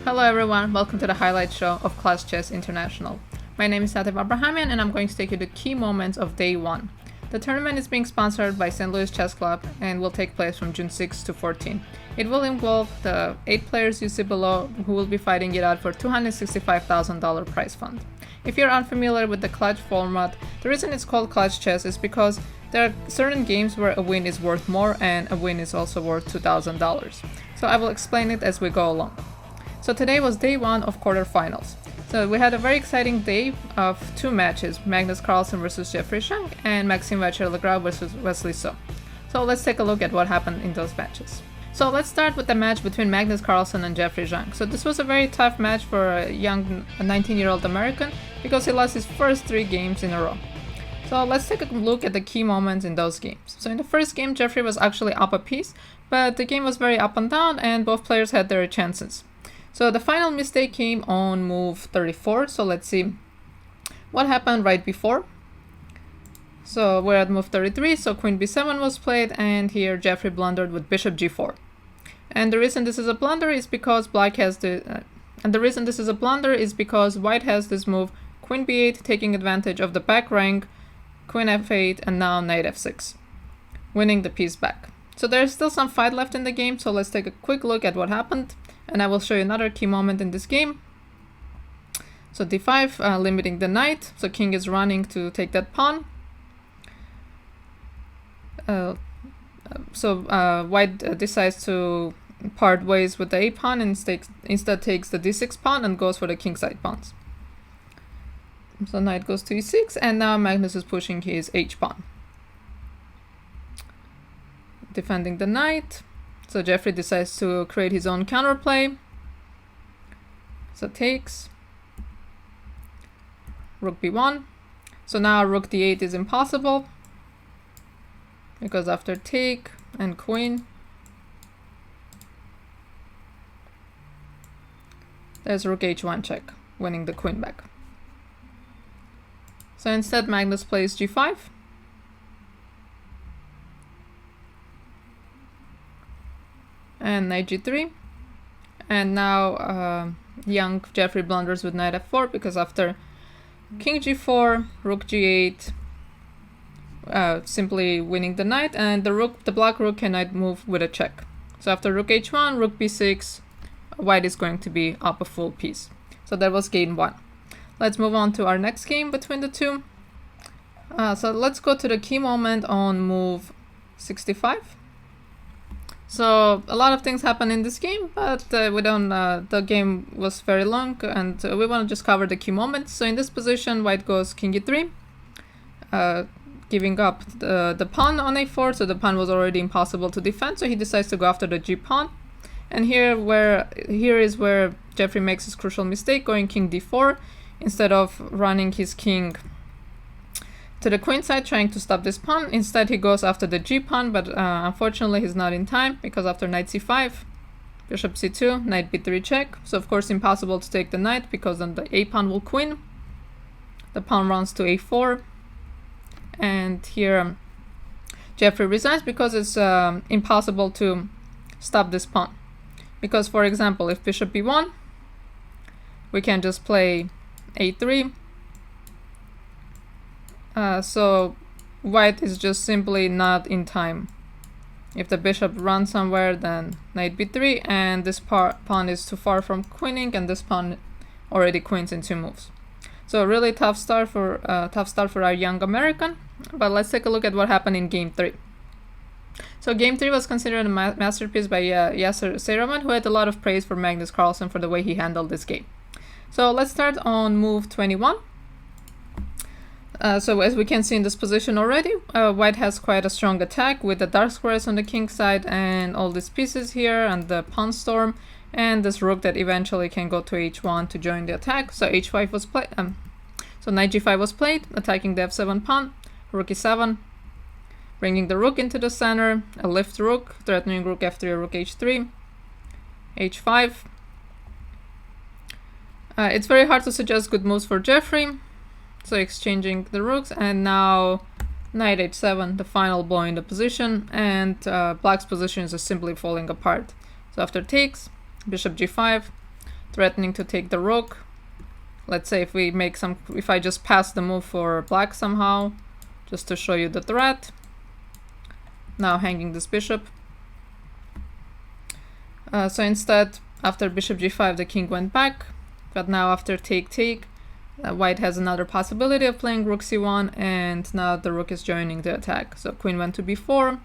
Hello everyone, welcome to the highlight show of Clash Chess International. My name is Tatev Abrahamyan and I'm going to take you to key moments of day 1. The tournament is being sponsored by St. Louis Chess Club and will take place from June 6 to 14. It will involve the 8 players you see below who will be fighting it out for $265,000 prize fund. If you're unfamiliar with the Clash format, the reason it's called Clash Chess is because there are certain games where a win is worth more and a win is also worth $2,000. So I will explain it as we go along. So today was day 1 of quarterfinals. So we had a very exciting day of 2 matches, Magnus Carlsen versus Jeffery Xiong and Maxime Vachier-Lagrave versus Wesley So. So let's take a look at what happened in those matches. So let's start with the match between Magnus Carlsen and Jeffery Xiong. So this was a very tough match for a young 19-year-old American because he lost his first 3 games in a row. So let's take a look at the key moments in those games. So in the first game, Jeffery was actually up a piece, but the game was very up and down and both players had their chances. So the final mistake came on move 34, so let's see what happened right before. So we're at move 33, so queen b7 was played, and here Jeffery blundered with bishop g4. And the reason this is a blunder is because white has this move queen b8 taking advantage of the back rank, queen f8, and now knight f6, winning the piece back. So there's still some fight left in the game, so let's take a quick look at what happened. And I will show you another key moment in this game. So d5, limiting the knight. So king is running to take that pawn. White decides to part ways with the a pawn and instead takes the d6 pawn and goes for the kingside pawns. So knight goes to e6, and now Magnus is pushing his h pawn, defending the knight. So Jeffery decides to create his own counterplay. So takes. Rook b1. So now rook d8 is impossible, because after take and queen, there's rook h1 check, winning the queen back. So instead Magnus plays g5. And knight g3, and now young Jeffery blunders with knight f4, because after king g4, rook g8, simply winning the knight, and the black rook cannot move with a check. So after rook h1, rook b6, white is going to be up a full piece. So that was game 1. Let's move on to our next game between the two. So let's go to the key moment on move 65. So a lot of things happen in this game, but the game was very long, and we want to just cover the key moments. So in this position, white goes king e3, giving up the pawn on a4, so the pawn was already impossible to defend, so he decides to go after the g pawn. And here is where Jeffery makes his crucial mistake, going king d4, instead of running his king to the queen side, trying to stop this pawn. Instead he goes after the g pawn, but unfortunately he's not in time, because after knight c5, bishop c2, knight b3 check. So of course impossible to take the knight, because then the a pawn will queen. The pawn runs to a4, and here Jeffery resigns because it's impossible to stop this pawn. Because for example, if bishop b1, we can just play a3. So white is just simply not in time. If the bishop runs somewhere, then knight b3, and this pawn is too far from queening, and this pawn already queens in 2 moves. So a really tough start for our young American. But let's take a look at what happened in game 3. So game 3 was considered a masterpiece by Yasser Seiraman, who had a lot of praise for Magnus Carlsen for the way he handled this game. So let's start on move 21. So as we can see in this position already, white has quite a strong attack with the dark squares on the king side and all these pieces here and the pawn storm and this rook that eventually can go to h1 to join the attack. So h5 was played. So knight g5 was played, attacking the f7 pawn, rook e7, bringing the rook into the center, a lift rook, threatening rook f3 or rook h3, h5. It's very hard to suggest good moves for Jeffery. So exchanging the rooks, and now knight h7, the final blow in the position, and black's position is just simply falling apart. So after takes, bishop g5, threatening to take the rook. Let's say if I just pass the move for black somehow, just to show you the threat. Now hanging this bishop. So instead, after bishop g5, the king went back. But now after take, white has another possibility of playing rook c1, and now the rook is joining the attack. So queen went to b4,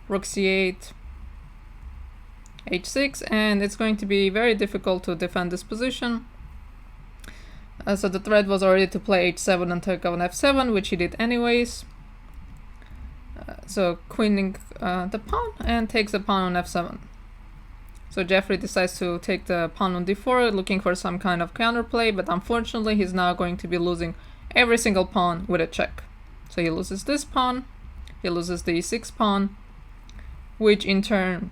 rook c8, h6, and it's going to be very difficult to defend this position. So the threat was already to play h7 and take on f7, which he did anyways. So queening the pawn and takes the pawn on f7. So Jeffery decides to take the pawn on d4, looking for some kind of counterplay, but unfortunately he's now going to be losing every single pawn with a check. So he loses this pawn, he loses the e6 pawn, which in turn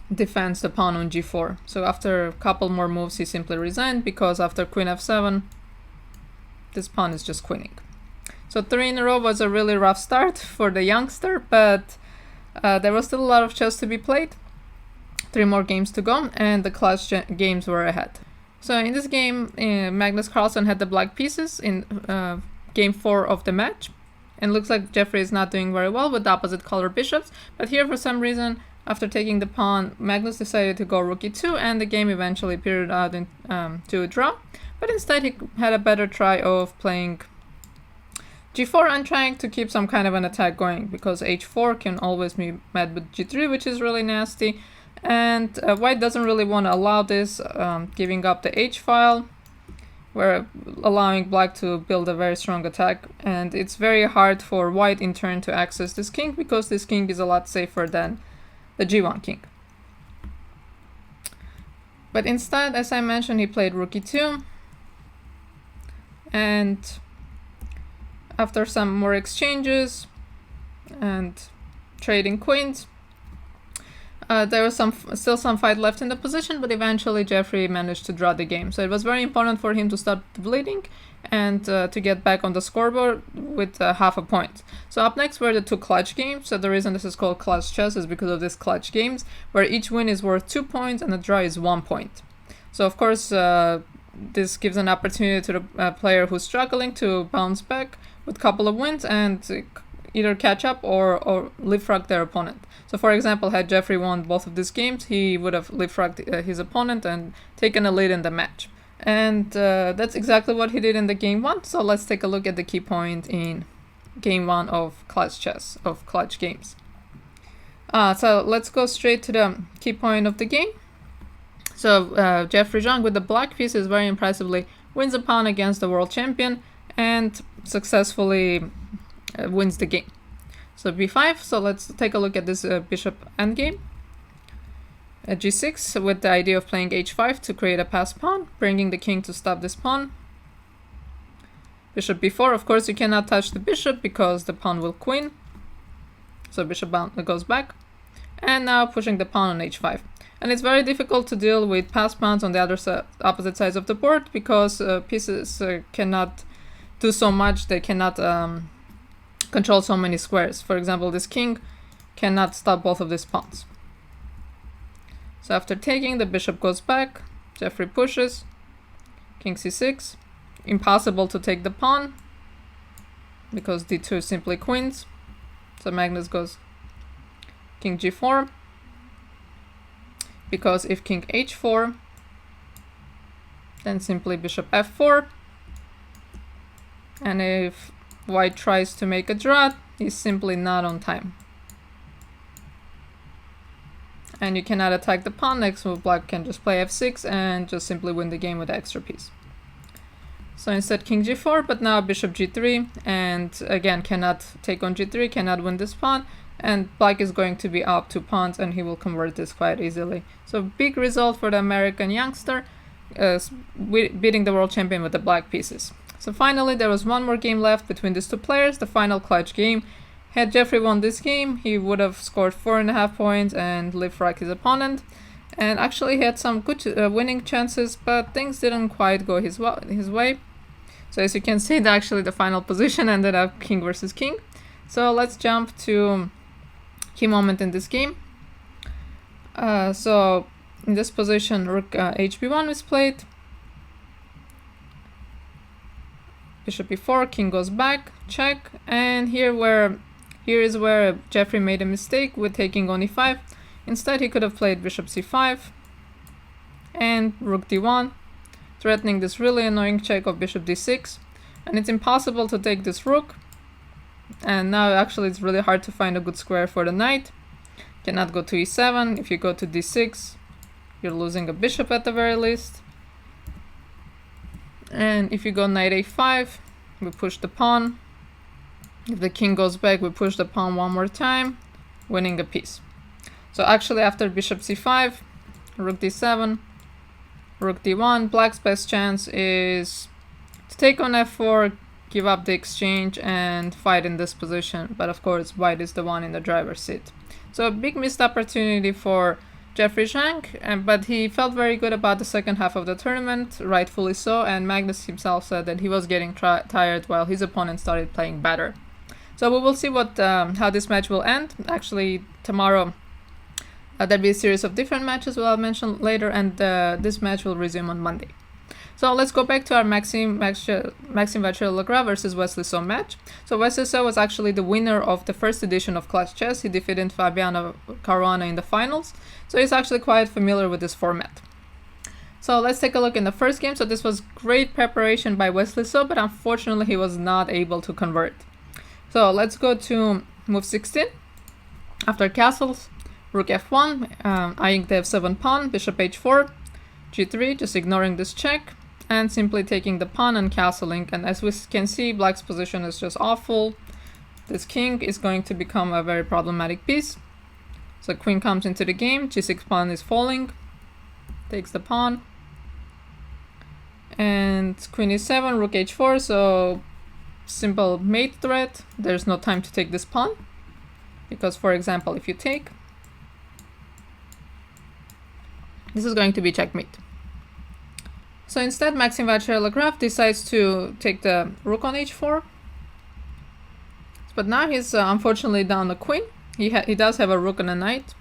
defends the pawn on g4. So after a couple more moves he simply resigned, because after queen f7 this pawn is just queening. So 3 in a row was a really rough start for the youngster, but there was still a lot of chess to be played. 3 more games to go, and the clutch games were ahead. So in this game, Magnus Carlsen had the black pieces in game 4 of the match, and looks like Jeffery is not doing very well with the opposite color bishops. But here, for some reason, after taking the pawn, Magnus decided to go rook e2, and the game eventually petered out to a draw. But instead, he had a better try of playing g4 and trying to keep some kind of an attack going, because h4 can always be met with g3, which is really nasty. And white doesn't really want to allow this, giving up the h-file, where allowing black to build a very strong attack. And it's very hard for white in turn to access this king, because this king is a lot safer than the g1 king. But instead, as I mentioned, he played rook e2. And after some more exchanges and trading queens, there was still some fight left in the position, but eventually Jeffery managed to draw the game. So it was very important for him to stop bleeding and to get back on the scoreboard with half a point. So up next were the 2 clutch games. So the reason this is called clutch chess is because of these clutch games, where each win is worth 2 points and the draw is 1 point. So of course, this gives an opportunity to the player who's struggling to bounce back with a couple of wins and either catch up or leapfrog their opponent. So for example, had Jeffery won both of these games, he would have leapfrogged his opponent and taken a lead in the match. And that's exactly what he did in the game 1. So let's take a look at the key point in game 1 of clutch chess, of clutch games. So let's go straight to the key point of the game. So Jeffery Xiong with the black pieces very impressively wins a pawn against the world champion and successfully wins the game. So b5, so let's take a look at this bishop endgame. G6 with the idea of playing h5 to create a passed pawn, bringing the king to stop this pawn. Bishop b4, of course you cannot touch the bishop because the pawn will queen. So bishop goes back. And now pushing the pawn on h5. And it's very difficult to deal with passed pawns on the opposite sides of the board, because pieces cannot do so much, they cannot control so many squares. For example, this king cannot stop both of these pawns. So after taking, the bishop goes back, Jeffery pushes, king c6, impossible to take the pawn, because d2 simply queens. So Magnus goes king g4, because if king h4, then simply bishop f4, and if white tries to make a draw, he's simply not on time. And you cannot attack the pawn. Next move, black can just play f6 and just simply win the game with the extra piece. So instead king g4, but now bishop g3, and again cannot take on g3, cannot win this pawn, and black is going to be up 2 pawns and he will convert this quite easily. So big result for the American youngster, beating the world champion with the black pieces. So finally, there was one more game left between these 2 players, the final clutch game. Had Jeffery won this game, he would have scored 4.5 points and leapfrogged his opponent. And actually he had some good winning chances, but things didn't quite go his way. So as you can see, actually the final position ended up king versus king. So let's jump to key moment in this game. So In this position, rook hb1 is played. Bishop e4, king goes back, check, and here is where Jeffery made a mistake with taking on e5. Instead, he could have played bishop c5 and rook d1, threatening this really annoying check of bishop d6. And it's impossible to take this rook. And now actually it's really hard to find a good square for the knight. Cannot go to e7. If you go to d6, you're losing a bishop at the very least. And if you go knight a5, we push the pawn. If the king goes back, we push the pawn one more time, winning a piece. So actually after bishop c5, rook d7, rook d1, black's best chance is to take on f4, give up the exchange and fight in this position. But of course white is the one in the driver's seat. So a big missed opportunity for Jeffery Xiong, but he felt very good about the second half of the tournament, rightfully so, and Magnus himself said that he was getting tired while his opponent started playing better. So we will see how this match will end. Actually, tomorrow there'll be a series of different matches I'll mention later, and this match will resume on Monday. So let's go back to our Maxime Vachier-Lagrave versus Wesley So match. So Wesley So was actually the winner of the first edition of Clash Chess. He defeated Fabiano Caruana in the finals. So he's actually quite familiar with this format. So let's take a look in the first game. So this was great preparation by Wesley So, but unfortunately he was not able to convert. So let's go to move 16. After castles, rook f1, eyeing the f7 pawn, bishop h4, g3, just ignoring this check, and simply taking the pawn and castling. And as we can see, black's position is just awful. This king is going to become a very problematic piece. So queen comes into the game, g6 pawn is falling, takes the pawn, and queen e7, rook h4, so simple mate threat. There's no time to take this pawn, because for example, if you take, this is going to be checkmate. So instead, Maxime Vachier-Lagrave decides to take the rook on h4. But now he's unfortunately down the queen. He does have a rook and a knight.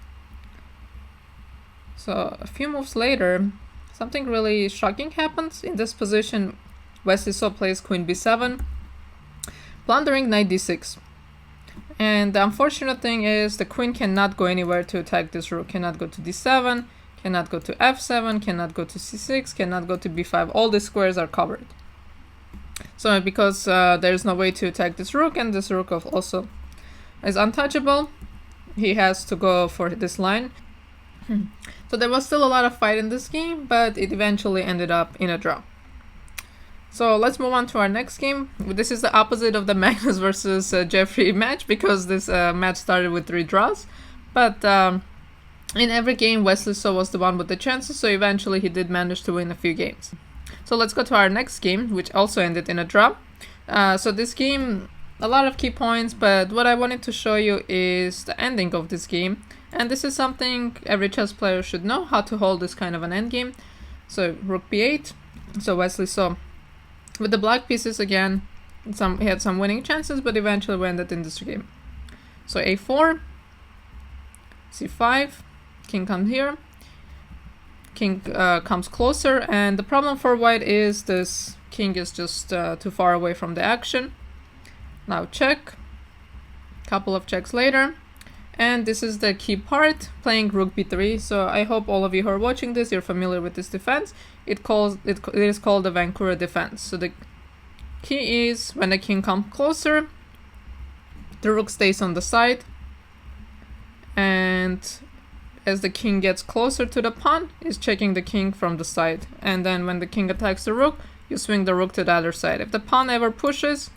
So a few moves later, something really shocking happens. In this position, Wesley So plays queen b7, plundering knight d6. And the unfortunate thing is the queen cannot go anywhere to attack this rook. Cannot go to d7, cannot go to f7, cannot go to c6, cannot go to b5. All the squares are covered. So because there's no way to attack this rook, and this rook also is untouchable, he has to go for this line. So there was still a lot of fight in this game, but it eventually ended up in a draw. So let's move on to our next game. This is the opposite of the Magnus versus Jeffery match, because this match started with 3 draws. But in every game, Wesley So was the one with the chances, so eventually he did manage to win a few games. So let's go to our next game, which also ended in a draw. So this game, a lot of key points, but what I wanted to show you is the ending of this game. And this is something every chess player should know, how to hold this kind of an endgame. So rook b8, so Wesley So with the black pieces again, he had some winning chances, but eventually we ended in this game. So a4, c5, king comes here, king comes closer, and the problem for white is this king is just too far away from the action. Now check, couple of checks later, and this is the key part, playing rook b3. So I hope all of you who are watching this, you're familiar with this defense. It is called the Vancouver defense. So the key is when the king comes closer, the rook stays on the side, and as the king gets closer to the pawn, is checking the king from the side. And then when the king attacks the rook, you swing the rook to the other side. If the pawn ever pushes,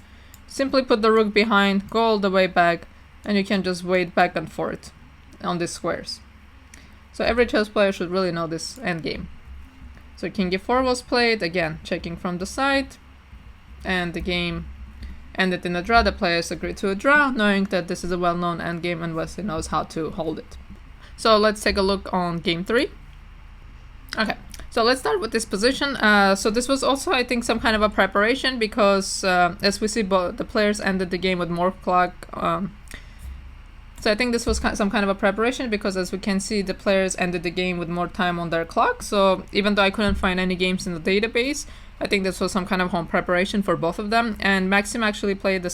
simply put the rook behind, go all the way back, and you can just wait back and forth on these squares. So every chess player should really know this endgame. So king e4 was played, again checking from the side, and the game ended in a draw. The players agreed to a draw, knowing that this is a well-known endgame and Wesley knows how to hold it. So let's take a look on game 3. Okay, so let's start with this position. So this was also, I think, some kind of a preparation, because as we see, both the players ended the game with more clock So I think this was some kind of a preparation, because as we can see, the players ended the game with more time on their clock. So even though I couldn't find any games in the database, I think this was some kind of home preparation for both of them. And Maxime actually played the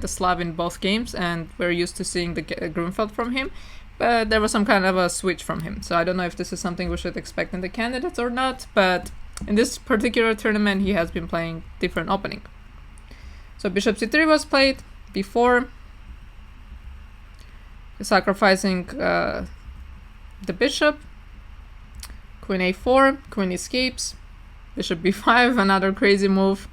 Slav in both games, and we're used to seeing the Grunfeld from him. But there was some kind of a switch from him. So I don't know if this is something we should expect in the candidates or not. But in this particular tournament, he has been playing different opening. So Bishop c3 was played before, sacrificing the bishop. Queen a4, queen escapes. Bishop b5, another crazy move.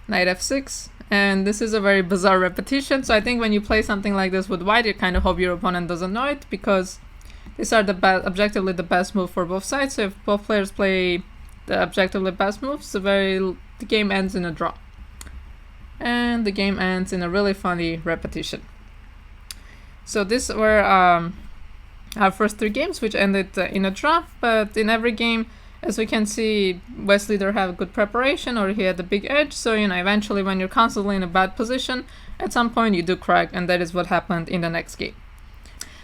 Knight f6. And this is a very bizarre repetition. So I think when you play something like this with white, you kind of hope your opponent doesn't know it, because these are objectively the best move for both sides. So if both players play the objectively best moves, the game ends in a draw. And the game ends in a really funny repetition. So these were our first 3 games, which ended in a draw. But in every game, as we can see, Wesley either had good preparation or he had the big edge. So, eventually when you're constantly in a bad position, at some point you do crack, and that is what happened in the next game.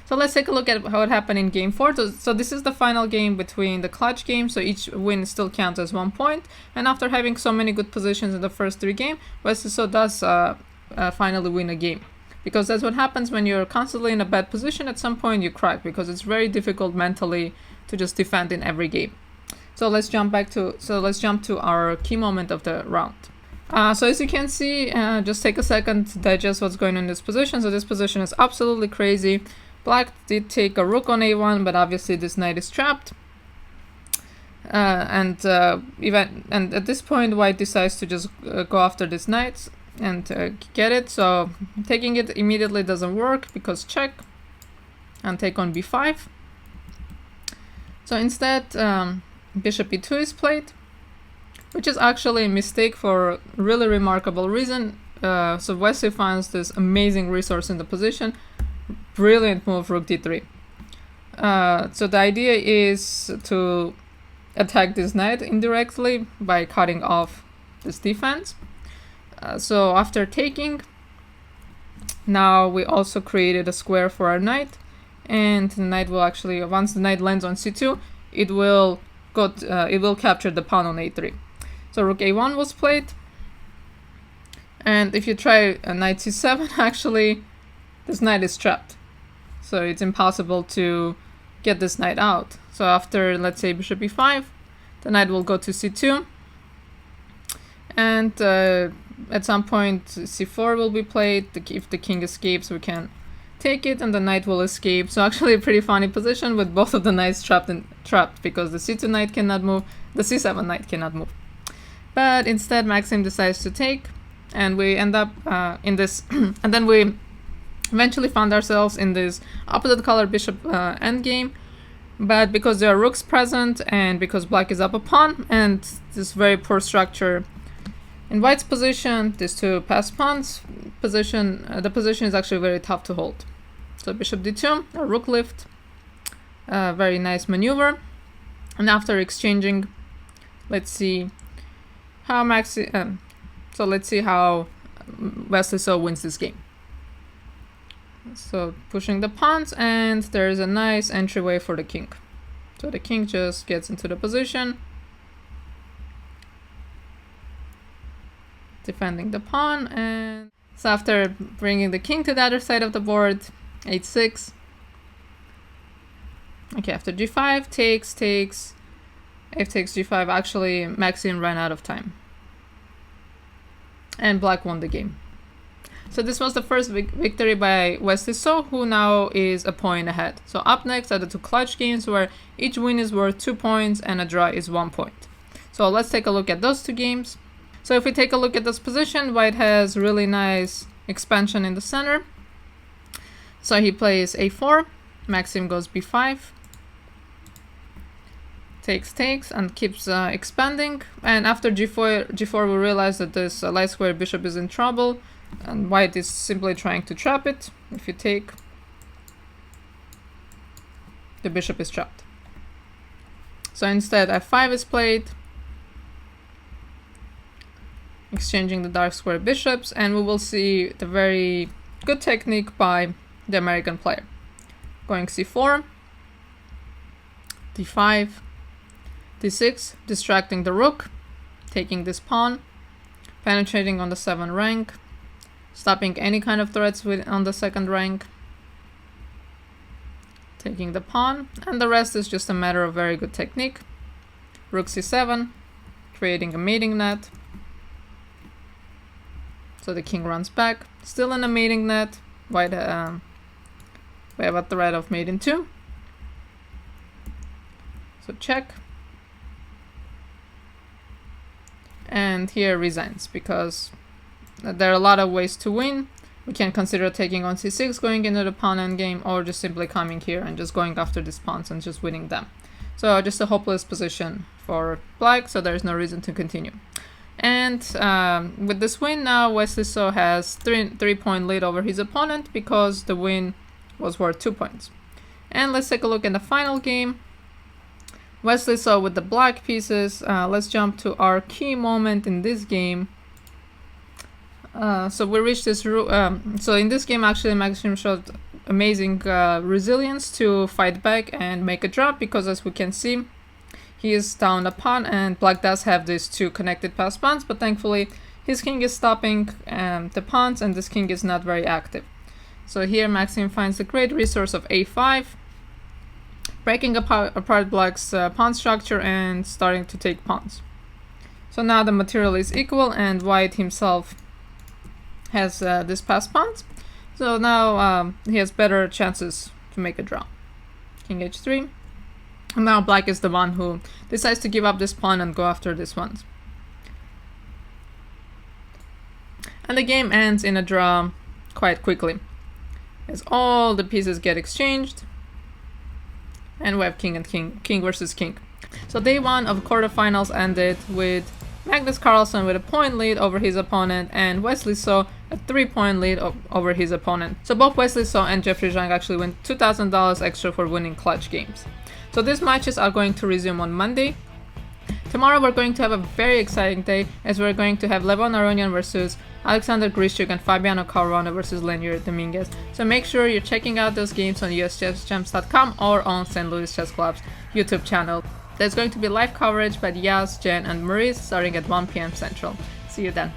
So let's take a look at how it happened in game 4. So this is the final game between the clutch games, so each win still counts as 1 point. And after having so many good positions in the first 3 games, Wesley So does finally win a game. Because that's what happens when you're constantly in a bad position. At some point you crack, because it's very difficult mentally to just defend in every game. So let's jump to our key moment of the round. So as you can see, just take a second to digest what's going on in this position. So this position is absolutely crazy. Black did take a rook on a1, but obviously this knight is trapped. And at this point, white decides to just go after this knight and get it. So taking it immediately doesn't work, because check, and take on b5. So instead, Bishop e2 is played, which is actually a mistake for a really remarkable reason. So Wesley finds this amazing resource in the position. Brilliant move, rook d3. So the idea is to attack this knight indirectly by cutting off this defense. So after taking, now we also created a square for our knight, and the knight will actually, once the knight lands on c2, it will capture the pawn on a3. So rook a1 was played, and if you try a knight c7, actually this knight is trapped, so it's impossible to get this knight out. So after, let's say, bishop e5, the knight will go to c2, and at some point c4 will be played. If the king escapes, we can take it, and the knight will escape. So actually a pretty funny position with both of the knights trapped, because the c2 knight cannot move, the c7 knight cannot move. But instead Maxime decides to take, and we end up in this and then we eventually found ourselves in this opposite color bishop endgame. But because there are rooks present, and because black is up a pawn, and this very poor structure in white's position, these two passed pawns position, the position is actually very tough to hold. So bishop d2, a rook lift, very nice maneuver. And after exchanging, let's see how let's see how Wesley So wins this game. So pushing the pawns, and there's a nice entryway for the king. So the king just gets into the position, defending the pawn. And so after bringing the king to the other side of the board, h6. Okay, after g5, takes, f takes g5. Actually, Maxime ran out of time, and black won the game. So this was the first victory by Wesley So, who now is a point ahead. So up next are the two clutch games, where each win is worth 2 points and a draw is 1 point. So let's take a look at those two games. So if we take a look at this position, white has really nice expansion in the center. So he plays a4, Maxime goes b5, takes, and keeps expanding. And after g4 we realize that this light square bishop is in trouble, and white is simply trying to trap it. If you take, the bishop is trapped. So instead f5 is played, exchanging the dark square bishops, and we will see the very good technique by the American player. Going c4, d5, d6, distracting the rook, taking this pawn, penetrating on the 7th rank, stopping any kind of threats on the 2nd rank, taking the pawn, and the rest is just a matter of very good technique. Rook c7, creating a mating net. So the king runs back, still in a mating net. White, we have a threat of mate in 2. So check. And here resigns, because there are a lot of ways to win. We can consider taking on c6, going into the pawn endgame, or just simply coming here and just going after these pawns and just winning them. So just a hopeless position for black, so there's no reason to continue. And with this win now, Wesley So has 3-point lead over his opponent, because the win was worth 2 points. And let's take a look at the final game. Wesley So with the black pieces. Let's jump to our key moment in this game. So we reached this. So in this game, actually, Maxime showed amazing resilience to fight back and make a drop, because as we can see, he is down a pawn, and black does have these 2 connected passed pawns, but thankfully his king is stopping the pawns, and this king is not very active. So here Maxime finds the great resource of a5, breaking apart black's pawn structure and starting to take pawns. So now the material is equal, and white himself has this passed pawns. So now he has better chances to make a draw. King h3. And now black is the one who decides to give up this pawn and go after this one. And the game ends in a draw quite quickly, as all the pieces get exchanged, and we have king and king versus king. So day 1 of quarterfinals ended with Magnus Carlsen with a point lead over his opponent, and Wesley So a 3-point lead over his opponent. So both Wesley So and Jeffery Xiong actually win $2,000 extra for winning clutch games. So these matches are going to resume on Monday. Tomorrow we're going to have a very exciting day, as we're going to have Levon Aronian versus Alexander Grishuk and Fabiano Caruana versus Lenier Dominguez. So make sure you're checking out those games on uschesschamps.com or on St. Louis Chess Club's YouTube channel. There's going to be live coverage by Yaz, Jen, and Maurice starting at 1 p.m. Central. See you then.